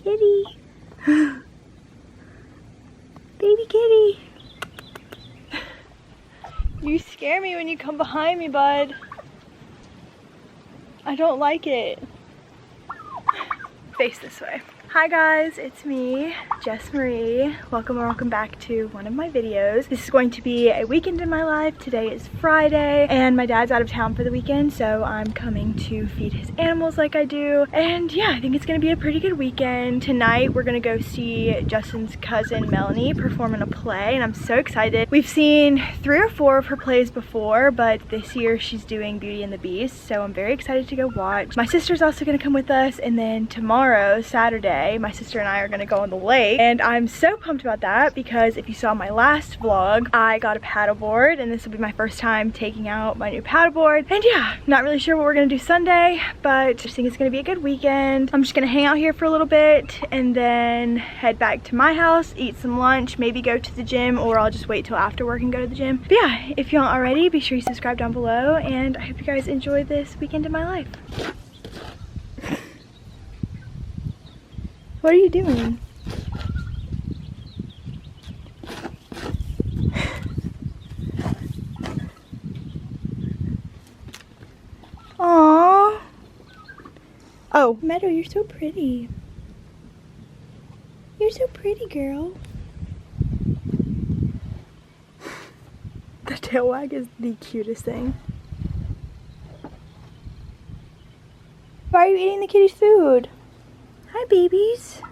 kitty. Baby kitty. You scare me when you come behind me, bud. I don't like it. Face this way. Hi guys, it's me, Jess Marie. Welcome or welcome back to one of my videos. This is going to be a weekend in my life. Today is Friday and my dad's out of town for the weekend, so I'm coming to feed his animals like I do. And yeah, I think it's gonna be a pretty good weekend. Tonight we're gonna go see Justin's cousin Melanie perform in a play, and I'm so excited. We've seen 3 or 4 of her plays before, but this year she's doing Beauty and the Beast, so I'm very excited to go watch. My sister's also gonna come with us, and then tomorrow, Saturday, my sister and I are gonna go on the lake, and I'm so pumped about that because if you saw my last vlog, I got a paddleboard, and this will be my first time taking out my new paddleboard. And yeah, not really sure what we're gonna do Sunday, but just think it's gonna be a good weekend. I'm just gonna hang out here for a little bit and then head back to my house, eat some lunch, maybe go to the gym, or I'll just wait till after work and go to the gym. But yeah, if you aren't already, be sure you subscribe down below, and I hope you guys enjoy this weekend in my life. What are you doing? Aww. Oh, Meadow, you're so pretty. You're so pretty, girl. The tail wag is the cutest thing. Why are you eating the kitty's food? Hi, babies.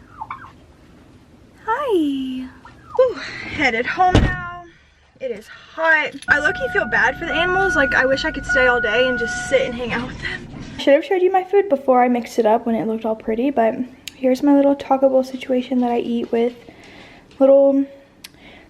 Hi. Whew, headed home now. It is hot. I low-key feel bad for the animals. Like, I wish I could stay all day and just sit and hang out with them. I should have showed you my food before I mixed it up when it looked all pretty, but here's my little taco bowl situation that I eat with little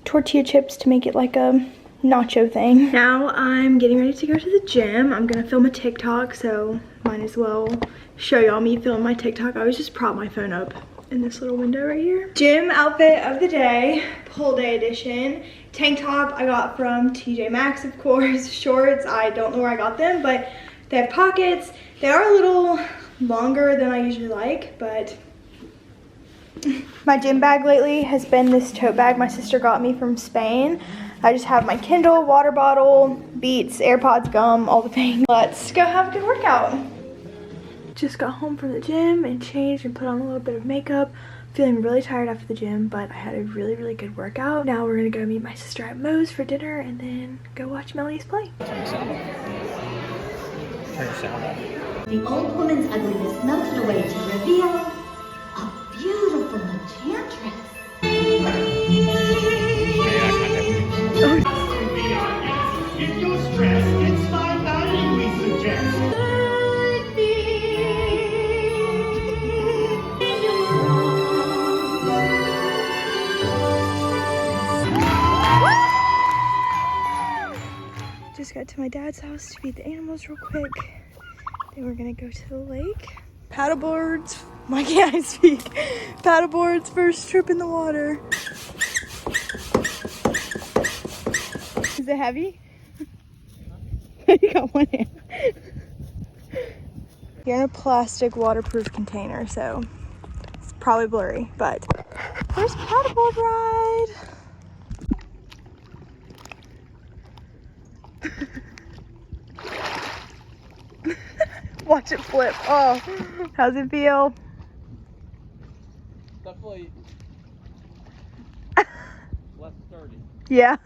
tortilla chips to make it like a nacho thing. Now I'm getting ready to go to the gym. I'm gonna film a TikTok, so might as well show y'all me filming my TikTok. I always just prop my phone up in this little window right here. Gym outfit of the day, pull day edition. Tank top I got from TJ Maxx, of course. Shorts, I don't know where I got them, but they have pockets. They are a little longer than I usually like, but my gym bag lately has been this tote bag my sister got me from Spain. I just have my Kindle, water bottle, Beats, AirPods, gum, all the things. Let's go have a good workout. Just got home from the gym and changed and put on a little bit of makeup. Feeling really tired after the gym, but I had a really, really good workout. Now we're gonna go meet my sister at Moe's for dinner and then go watch Melanie's play. Turn your sound off. The old woman's ugliness melted away to reveal a beautiful enchantress. If you're stressed, it's fine dining we suggest. Just got to my dad's house to feed the animals real quick. Then we're gonna go to the lake. Paddleboards, why can't I speak? Paddleboards, first trip in the water. Is it heavy? You got one hand. You're in a plastic waterproof container, so it's probably blurry, but first paddleboard ride. Watch it flip. Oh, how's it feel? Definitely less sturdy. Yeah.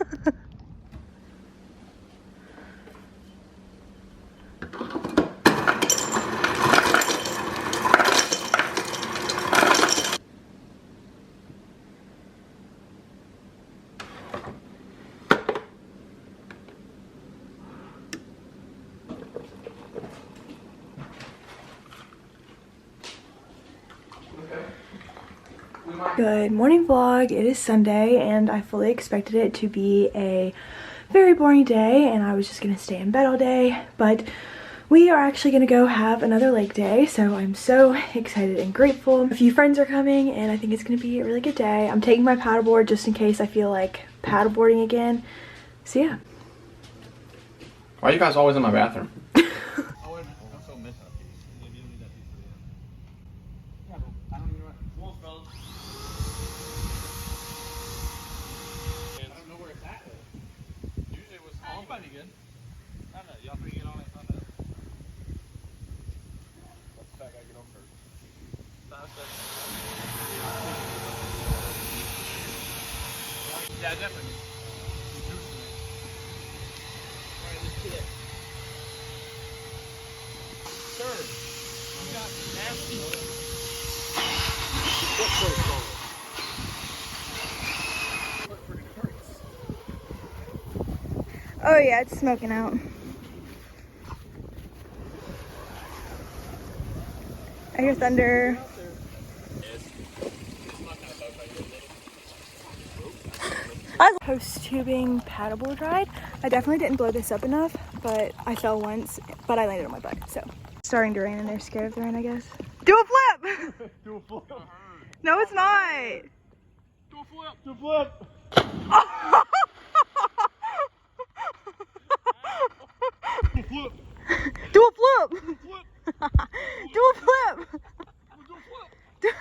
Good morning vlog. It is Sunday and I fully expected it to be a very boring day and I was just gonna stay in bed all day, but we are actually gonna go have another lake day, so I'm so excited and grateful. A few friends are coming and I think it's gonna be a really good day. I'm taking my paddleboard just in case I feel like paddleboarding again, so yeah. Why are you guys always in my bathroom? I don't even know. Wolf fellas. I don't know where it's at. Usually it was on. Might be good. I don't know. Y'all three get on it. I don't know. What's that guy get on first? Yeah, definitely. Alright, let's get it. Sir, you got nasty. What's so strong? Oh yeah, it's smoking out. I hear thunder. I post tubing paddleboard ride. I definitely didn't blow this up enough, but I fell once, but I landed on my butt, so. Starting to rain and they're scared of the rain, I guess. Do a flip! Do a flip. No, it's not. Do a flip. Do a flip. Do a flip! Flip. Do a flip! Do a flip.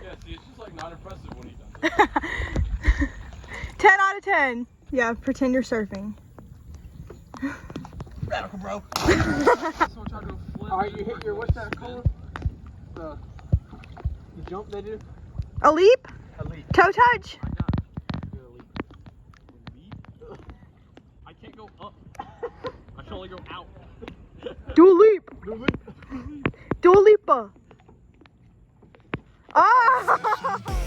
Yeah, see, it's just like not impressive when he does it. 10 out of 10. Yeah, pretend you're surfing. Radical, bro. Alright, you hit your, what's that called? The jump they do? A leap? A leap. Toe touch? You're a leap. Leap? I can't go up. I can only go out. Do a leap. Do a leap. Do a leap. Ah!